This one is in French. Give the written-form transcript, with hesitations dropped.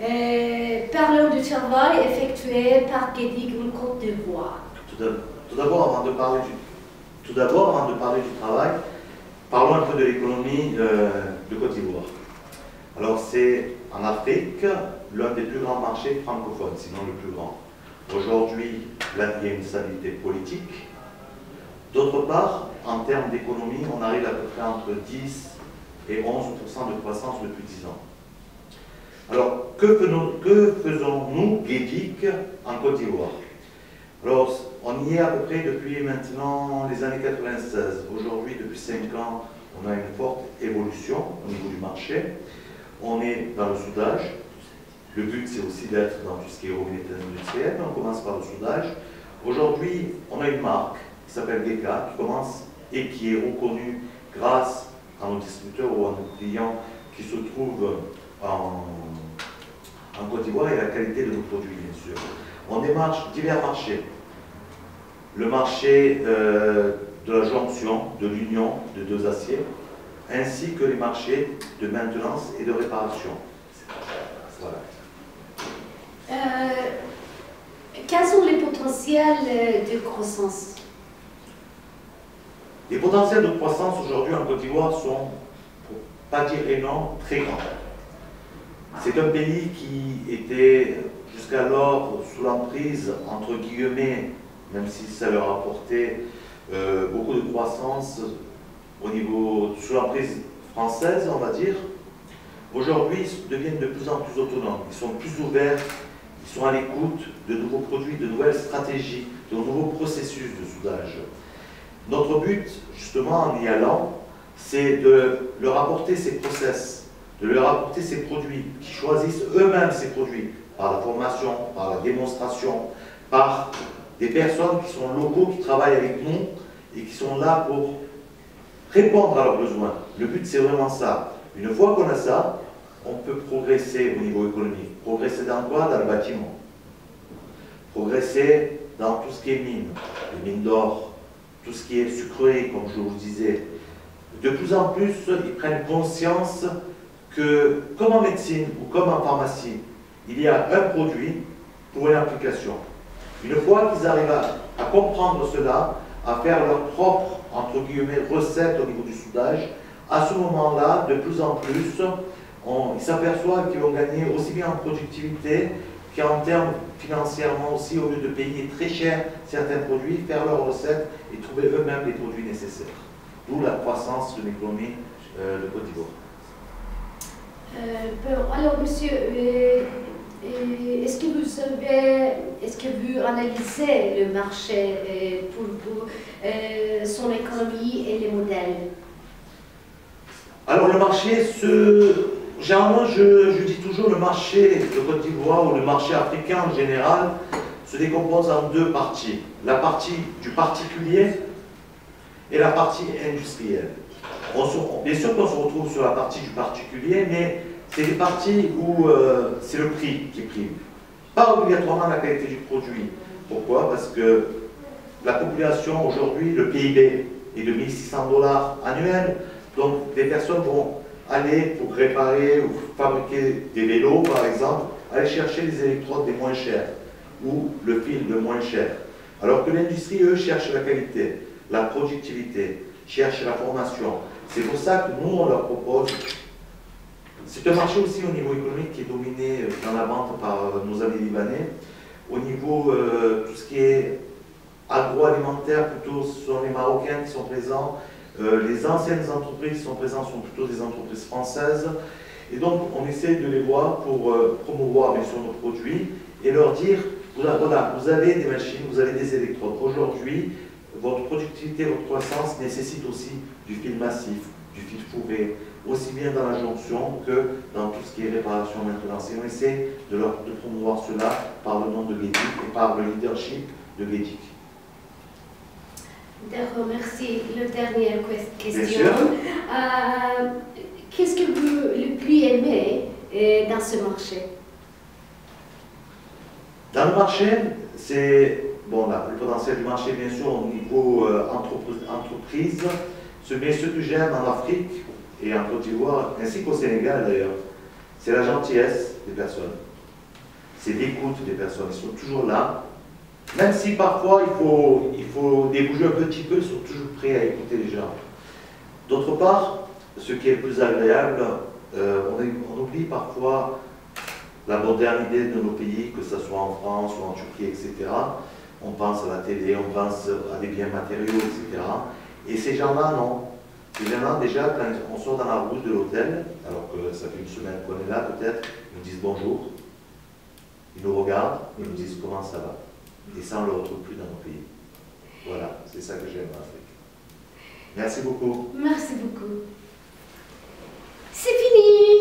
Parlons du travail effectué par Guédic en Côte d'Ivoire. Tout d'abord, avant de parler du travail, parlons un peu de l'économie de Côte d'Ivoire. Alors c'est en Afrique l'un des plus grands marchés francophones, sinon le plus grand. Aujourd'hui, là, il y a une stabilité politique. D'autre part, en termes d'économie, on arrive à peu près entre 10 et 11% de croissance depuis 10 ans. Alors, que faisons-nous, Guédic, en Côte d'Ivoire? Alors, on y est à peu près depuis maintenant les années 96. Aujourd'hui, depuis 5 ans, on a une forte évolution au niveau du marché. On est dans le soudage. Le but, c'est aussi d'être dans tout ce qui est robinette industrielle. On commence par le soudage. Aujourd'hui, on a une marque qui s'appelle Geka, qui commence et qui est reconnue grâce à nos distributeurs ou à nos clients qui se trouvent en Côte d'Ivoire et la qualité de nos produits, bien sûr. On démarche divers marchés. Le marché de la jonction, de l'union de deux aciers, ainsi que les marchés de maintenance et de réparation. Voilà. Quels sont les potentiels de croissance? Les potentiels de croissance aujourd'hui en Côte d'Ivoire sont, pour pas dire énormes, très grands. C'est un pays qui était jusqu'alors sous l'emprise, entre guillemets, même si ça leur apportait beaucoup de croissance au niveau, sous l'emprise française, on va dire. Aujourd'hui, ils deviennent de plus en plus autonomes, ils sont plus ouverts, ils sont à l'écoute de nouveaux produits, de nouvelles stratégies, de nouveaux processus de soudage. Notre but, justement, en y allant, c'est de leur apporter ces process, de leur apporter ces produits, qui choisissent eux-mêmes ces produits, par la formation, par la démonstration, par des personnes qui sont locaux, qui travaillent avec nous et qui sont là pour répondre à leurs besoins. Le but, c'est vraiment ça. Une fois qu'on a ça, on peut progresser au niveau économique. Progresser dans quoi? Dans le bâtiment. Progresser dans tout ce qui est mines, les mines d'or, tout ce qui est sucrerie, comme je vous disais. De plus en plus, ils prennent conscience que, comme en médecine ou comme en pharmacie, il y a un produit pour une application. Une fois qu'ils arrivent à comprendre cela, à faire leur propre, entre guillemets, recette au niveau du soudage, à ce moment-là, de plus en plus, ils s'aperçoivent qu'ils vont gagner aussi bien en productivité qu'en termes financièrement aussi, au lieu de payer très cher certains produits, faire leurs recettes et trouver eux-mêmes les produits nécessaires. D'où la croissance de l'économie de Côte d'Ivoire. Alors, monsieur, est-ce que vous analysez le marché pour son économie et les modèles? Alors le marché, généralement je dis toujours le marché de Côte d'Ivoire ou le marché africain en général se décompose en deux parties. La partie du particulier et la partie industrielle. Bien sûr qu'on se retrouve sur la partie du particulier, mais c'est des parties où c'est le prix qui prime. Pas obligatoirement la qualité du produit. Pourquoi? Parce que la population aujourd'hui, le PIB est de 1 600 $ annuels. Donc des personnes vont aller pour réparer ou fabriquer des vélos par exemple, aller chercher les électrodes les moins chères ou le fil le moins cher. Alors que l'industrie, eux, cherche la qualité, la productivité, cherche la formation. C'est pour ça que nous, on leur propose. C'est un marché aussi au niveau économique qui est dominé dans la vente par nos amis libanais. Au niveau tout ce qui est agroalimentaire, plutôt ce sont les Marocains qui sont présents. Les anciennes entreprises qui sont présentes sont plutôt des entreprises françaises. Et donc, on essaie de les voir pour promouvoir bien sûr nos produits et leur dire, voilà, vous avez des machines, vous avez des électrodes. Aujourd'hui, votre productivité, votre croissance nécessite aussi du fil massif, du fil fourré, aussi bien dans la jonction que dans tout ce qui est réparation maintenance. Et on essaie de promouvoir cela par le nom de Guédic et par le leadership de Guédic. D'accord, merci. La dernière question. Qu'est-ce que vous le plus aimez dans ce marché? Dans le marché, c'est bon, le potentiel du marché, bien sûr, au niveau entreprise. Mais ce que j'aime en Afrique et en Côte d'Ivoire, ainsi qu'au Sénégal d'ailleurs, c'est la gentillesse des personnes. c'est l'écoute des personnes. Ils sont toujours là. Même si parfois il faut débouger un petit peu, ils sont toujours prêts à écouter les gens. D'autre part, ce qui est le plus agréable, on oublie parfois la modernité de nos pays, que ce soit en France ou en Turquie, etc. On pense à la télé, on pense à des biens matériaux, etc. Et ces gens-là, non. Ces gens-là, déjà, quand on sort dans la route de l'hôtel, alors que ça fait une semaine qu'on est là, peut-être, ils nous disent bonjour. Ils nous regardent, ils nous disent comment ça va. Et ça, on ne le retrouve plus dans nos pays. Voilà, c'est ça que j'aime en Afrique. Merci beaucoup. Merci beaucoup. C'est fini.